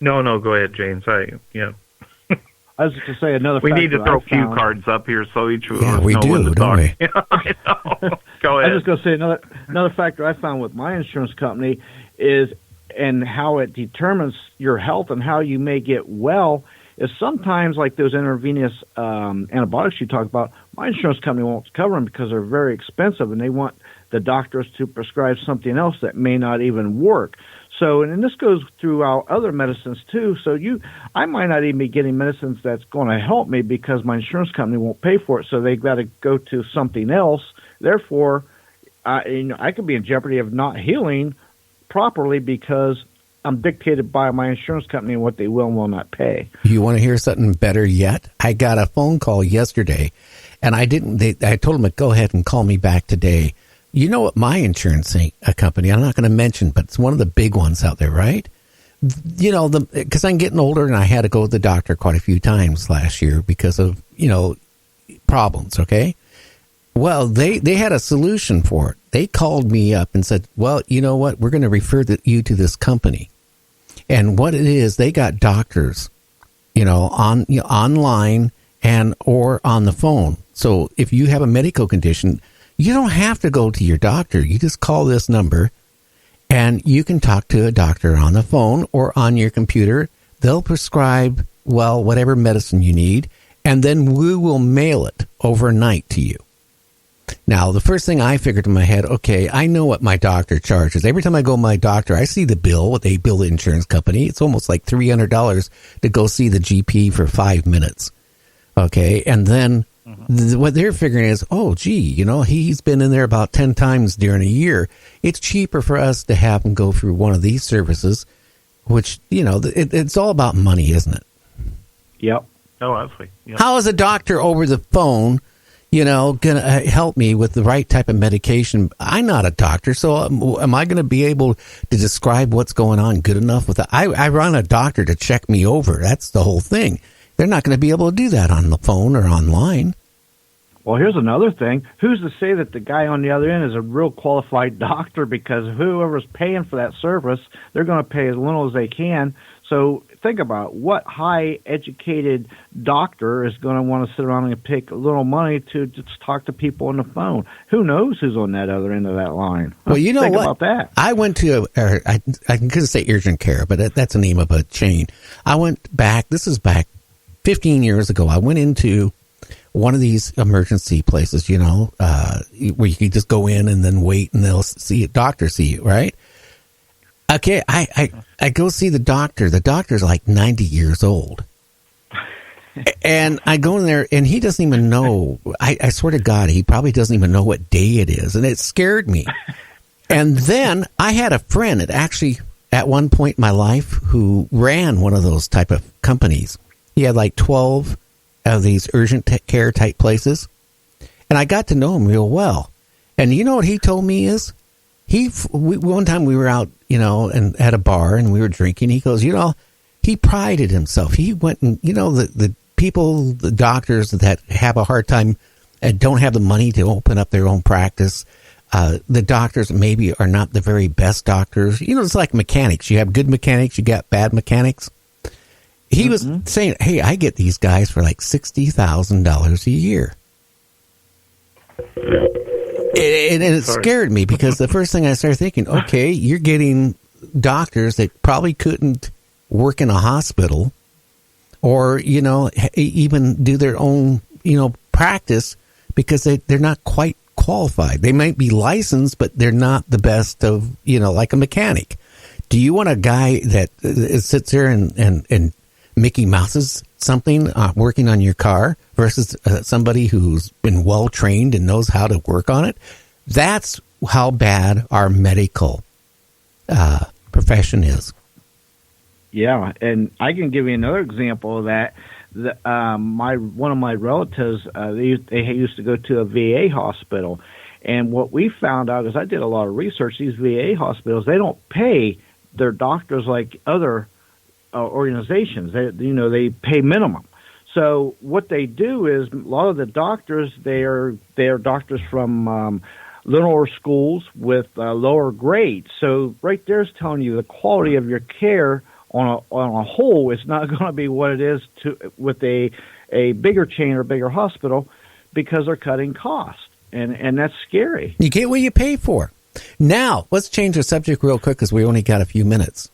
No, go ahead, James. I was just going to say another We factor need to throw I cue found. cards up here so each of Yeah, us we know when do, to don't talk. we? I know. Go I ahead. was just going to say another factor I found with my insurance company is, and how it determines your health and how you may get well, is sometimes like those intravenous antibiotics you talk about, my insurance company won't cover them because they're very expensive, and they want the doctors to prescribe something else that may not even work. So, and this goes throughout other medicines too. So I might not even be getting medicines that's going to help me because my insurance company won't pay for it. So they've got to go to something else. Therefore, I could be in jeopardy of not healing properly because I'm dictated by my insurance company and what they will and will not pay. You want to hear something better yet? I got a phone call yesterday, and I told them to go ahead and call me back today. You know what my insurance company, I'm not going to mention, but it's one of the big ones out there, right? You know, because I'm getting older and I had to go to the doctor quite a few times last year because of, problems, okay? Well, they had a solution for it. They called me up and said, well, you know what? We're going to refer you to this company. And what it is, they got doctors, online and or on the phone. So if you have a medical condition, you don't have to go to your doctor. You just call this number and you can talk to a doctor on the phone or on your computer. They'll prescribe, whatever medicine you need, and then we will mail it overnight to you. Now, the first thing I figured in my head, okay, I know what my doctor charges. Every time I go to my doctor, I see the bill, what they bill the insurance company. It's almost like $300 to go see the GP for 5 minutes. Okay, and then what they're figuring is, oh, gee, he's been in there about 10 times during a year. It's cheaper for us to have him go through one of these services, which, it's all about money, isn't it? Yep. Oh, absolutely. Yep. How is a doctor over the phone, going to help me with the right type of medication? I'm not a doctor, so am I going to be able to describe what's going on good enough with that? I run a doctor to check me over. That's the whole thing. They're not going to be able to do that on the phone or online. Well, here's another thing. Who's to say that the guy on the other end is a real qualified doctor? Because whoever's paying for that service, they're going to pay as little as they can. So think about what high-educated doctor is going to want to sit around and take a little money to just talk to people on the phone. Who knows who's on that other end of that line? Well, you know think what? About that. I went to, I couldn't say urgent care, but that's the name of a chain. I went back, this is back 15 years ago. I went into one of these emergency places, where you can just go in and then wait and they'll see a doctor see you, right? Okay, I go see the doctor. The doctor's like 90 years old. And I go in there and he doesn't even know. I swear to God, he probably doesn't even know what day it is. And it scared me. And then I had a friend that actually, at one point in my life, who ran one of those type of companies. He had like 12 of these urgent care type places. And I got to know him real well. And you know what he told me is? One time we were out, and at a bar and we were drinking. He goes, he prided himself. He went and, the people, the doctors that have a hard time and don't have the money to open up their own practice. The doctors maybe are not the very best doctors. It's like mechanics. You have good mechanics, you got bad mechanics. He was saying, hey, I get these guys for like $60,000 a year. And it scared me because the first thing I started thinking, okay, you're getting doctors that probably couldn't work in a hospital or, even do their own, practice because they're not quite qualified. They might be licensed, but they're not the best of, like a mechanic. Do you want a guy that sits there and Mickey Mouse's something working on your car versus somebody who's been well trained and knows how to work on it? That's how bad our medical profession is. Yeah, and I can give you another example of that. One of my relatives, they used to go to a VA hospital, and what we found out is I did a lot of research. These VA hospitals, they don't pay their doctors like other organizations. They pay minimum. So what they do is a lot of the doctors, they are doctors from lower schools with lower grades. So right there is telling you the quality of your care on a whole, it's not going to be what it is with a bigger chain or bigger hospital, because they're cutting costs, and that's scary. You get what you pay for. Now, let's change the subject real quick because we only got a few minutes.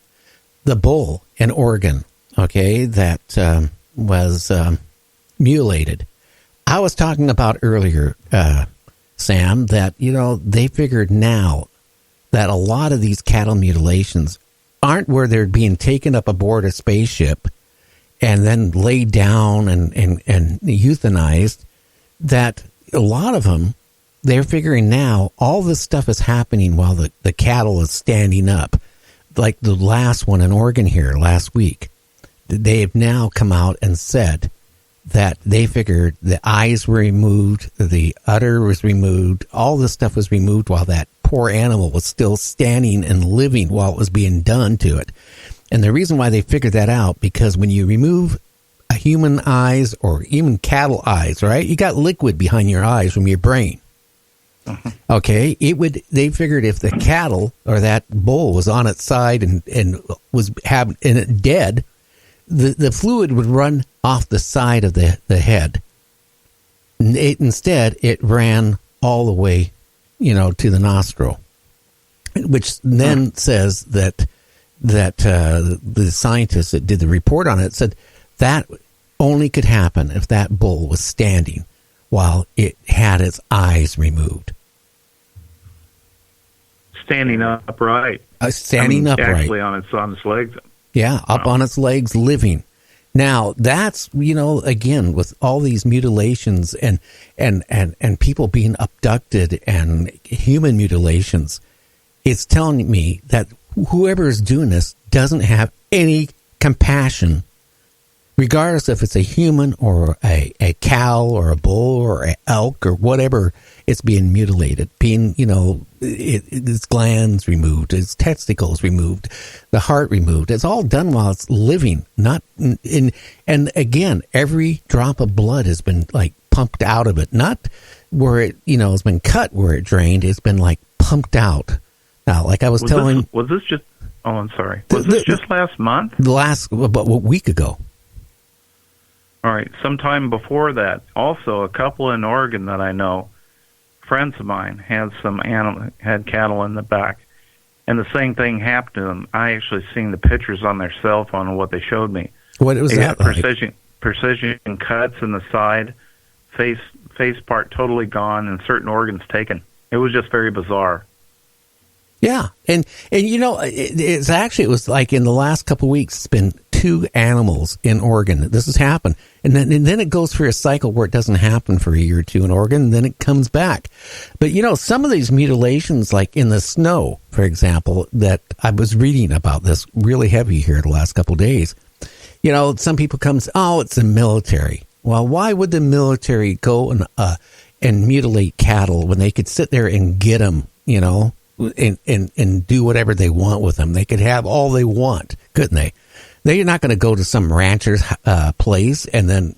The bull in Oregon, okay, that was mutilated. I was talking about earlier, Sam, that, they figured now that a lot of these cattle mutilations aren't where they're being taken up aboard a spaceship and then laid down and euthanized, that a lot of them, they're figuring now all this stuff is happening while the cattle is standing up. Like the last one in Oregon here last week, they have now come out and said that they figured the eyes were removed, the udder was removed, all this stuff was removed while that poor animal was still standing and living while it was being done to it. And the reason why they figured that out, because when you remove a human eyes or even cattle eyes, right, you got liquid behind your eyes from your brain. Okay, they figured if the cattle or that bull was on its side and was it dead, the fluid would run off the side of the head. Instead, it ran all the way, to the nostril, which then says that the scientists that did the report on it said that only could happen if that bull was standing while it had its eyes removed. Standing upright. Standing upright. Actually on its legs. Yeah, up on its legs, living. Now, that's, again, with all these mutilations and people being abducted and human mutilations, it's telling me that whoever is doing this doesn't have any compassion, regardless if it's a human or a cow or a bull or an elk or whatever. It's being mutilated, its glands removed, its testicles removed, the heart removed. It's all done while it's living, not in. And again, every drop of blood has been pumped out of it, not where it, has been cut where it drained. It's been pumped out. Now, like I was telling, was this just? Oh, I'm sorry. Was this just last month? About a week ago. All right. Sometime before that, also a couple in Oregon that I know, friends of mine, had had cattle in the back, and the same thing happened to them. I actually seen the pictures on their cell phone of what they showed me. What was that like? Precision cuts in the side, face part totally gone, and certain organs taken. It was just very bizarre. Yeah, and it was like in the last couple of weeks, it's been 2 animals in Oregon. This has happened. And then it goes through a cycle where it doesn't happen for a year or 2 in Oregon, and then it comes back. But, some of these mutilations, like in the snow, for example, that I was reading about this really heavy here the last couple of days. Some people come and say, oh, it's the military. Well, why would the military go and mutilate cattle when they could sit there and get them, and do whatever they want with them? They could have all they want, couldn't they? They're not going to go to some rancher's place and then,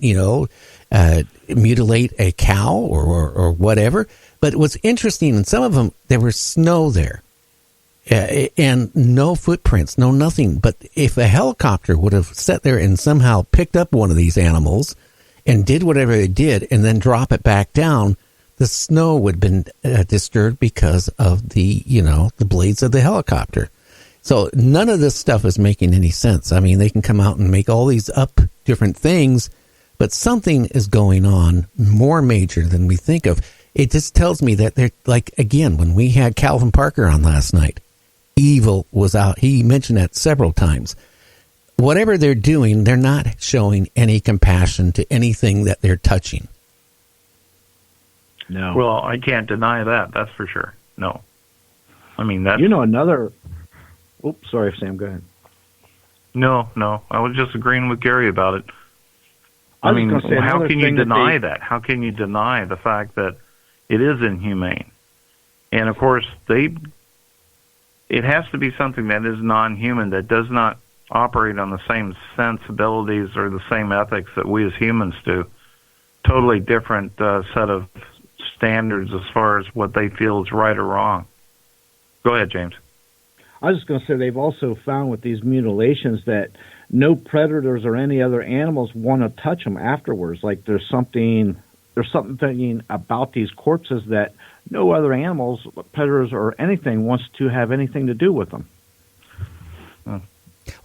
mutilate a cow or whatever. But what's interesting, in some of them, there was snow there and no footprints, no nothing. But if a helicopter would have sat there and somehow picked up one of these animals and did whatever they did and then drop it back down, the snow would have been disturbed because of the blades of the helicopter. So none of this stuff is making any sense. I mean, they can come out and make all these up different things, but something is going on more major than we think of. It just tells me that they're again, when we had Calvin Parker on last night, evil was out. He mentioned that several times. Whatever they're doing, they're not showing any compassion to anything that they're touching. No. Well, I can't deny that. That's for sure. No. I mean, that's... another... Oops, sorry, Sam, go ahead. No. I was just agreeing with Gary about it. I mean, how can you deny that? How can you deny the fact that it is inhumane? And, of course, it has to be something that is non-human, that does not operate on the same sensibilities or the same ethics that we as humans do. Totally different set of standards as far as what they feel is right or wrong. Go ahead, James. I was just going to say they've also found with these mutilations that no predators or any other animals want to touch them afterwards. Like there's something about these corpses that no other animals, predators or anything, wants to have anything to do with them. Well,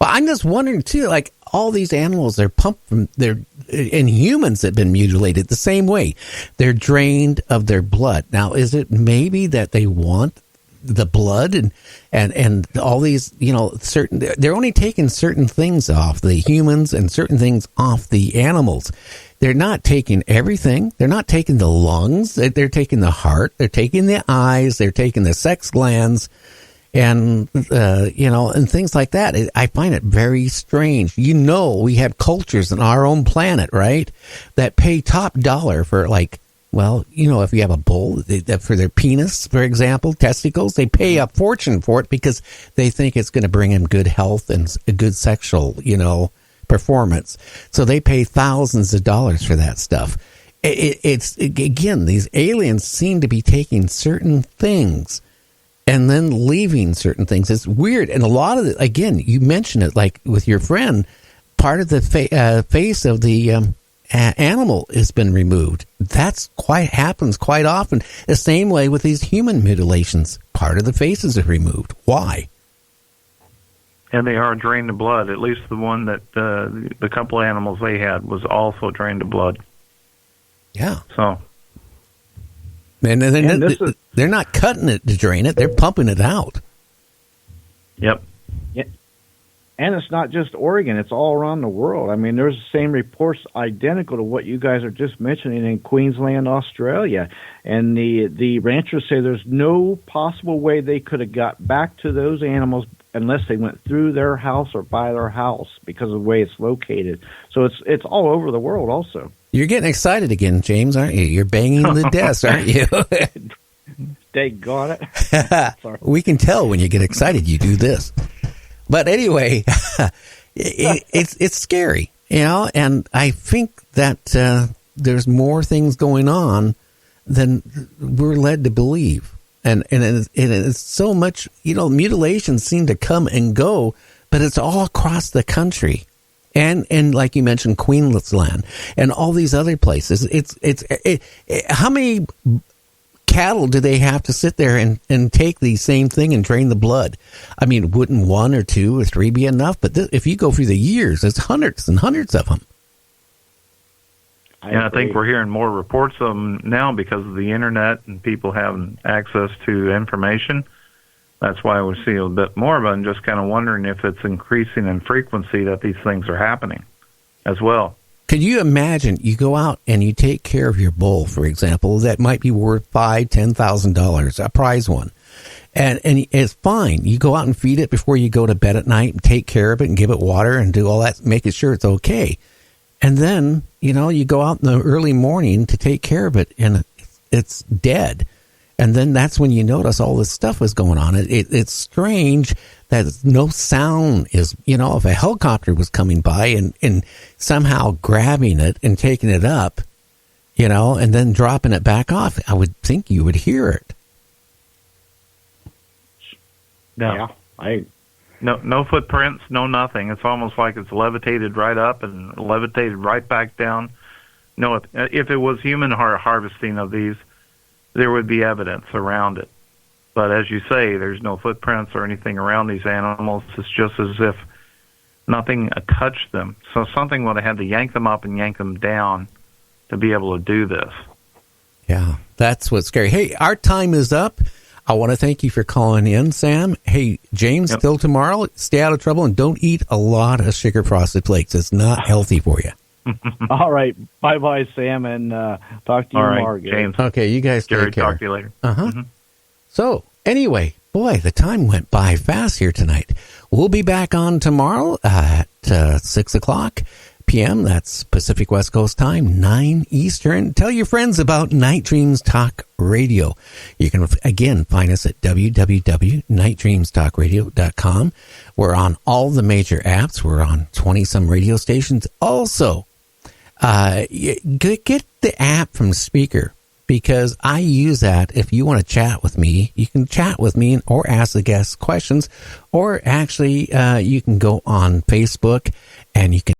I'm just wondering too, like all these animals, they're pumped from and humans have been mutilated the same way. They're drained of their blood. Now, is it maybe that they want the blood and all these, they're only taking certain things off the humans and certain things off the animals. They're not taking everything. They're not taking the lungs. They're taking the heart. They're taking the eyes. They're taking the sex glands. And, and things like that. I find it very strange. We have cultures on our own planet, right, that pay top dollar for if you have a bull, for their penis, for example, testicles, they pay a fortune for it because they think it's going to bring them good health and a good sexual, performance. So they pay thousands of dollars for that stuff. It's again, these aliens seem to be taking certain things and then leaving certain things. It's weird. And a lot of it, again, you mentioned it, like with your friend, part of the face of the animal has been removed. That's happens quite often. The same way with these human mutilations. Part of the faces are removed. Why? And they are drained of blood. At least the one that the couple of animals they had was also drained of blood. Yeah. So. And they're not cutting it to drain it. They're pumping it out. Yep. Yeah. And it's not just Oregon. It's all around the world. I mean, there's the same reports identical to what you guys are just mentioning in Queensland, Australia. And the ranchers say there's no possible way they could have got back to those animals unless they went through their house or by their house because of the way it's located. So it's all over the world also. You're getting excited again, James, aren't you? You're banging the desk, aren't you? They got it. Sorry. We can tell when you get excited you do this. But anyway, it's scary, and I think that there's more things going on than we're led to believe. And it's so much, mutilations seem to come and go, but it's all across the country. And like you mentioned, Queensland and all these other places. How many cattle do they have to sit there and take the same thing and drain the blood? I mean, wouldn't 1 or 2 or 3 be enough? But if you go through the years, it's hundreds and hundreds of them. I think we're hearing more reports of them now because of the internet and people having access to information. That's why we see a bit more of it, and just kind of wondering if it's increasing in frequency that these things are happening as well. Could you imagine you go out and you take care of your bull, for example, that might be worth $5,000-$10,000, a prize one, and it's fine. You go out and feed it before you go to bed at night and take care of it and give it water and do all that, making sure it's okay. And then, you go out in the early morning to take care of it and it's dead. And then that's when you notice all this stuff is going on. It's strange that no sound is, if a helicopter was coming by and somehow grabbing it and taking it up, and then dropping it back off, I would think you would hear it. No. Yeah, no footprints, no nothing. It's almost like it's levitated right up and levitated right back down. No, if it was human harvesting of these, there would be evidence around it. But as you say, there's no footprints or anything around these animals. It's just as if nothing touched them. So something would have had to yank them up and yank them down to be able to do this. Yeah, that's what's scary. Hey, our time is up. I want to thank you for calling in, Sam. Hey, James, Till tomorrow, stay out of trouble and don't eat a lot of sugar-frosted flakes. It's not healthy for you. All right. Bye-bye, Sam, and talk to you tomorrow, James. Okay, you guys Gary, take care. Talk to you later. Uh-huh. Mm-hmm. So, anyway, boy, the time went by fast here tonight. We'll be back on tomorrow at 6 o'clock p.m. That's Pacific West Coast time, 9 Eastern. Tell your friends about Night Dreams Talk Radio. You can, again, find us at www.nightdreamstalkradio.com. We're on all the major apps. We're on 20-some radio stations. Also, get the app from Speaker. because I use that. If you want to chat with me, you can chat with me or ask the guests questions, or actually you can go on Facebook and you can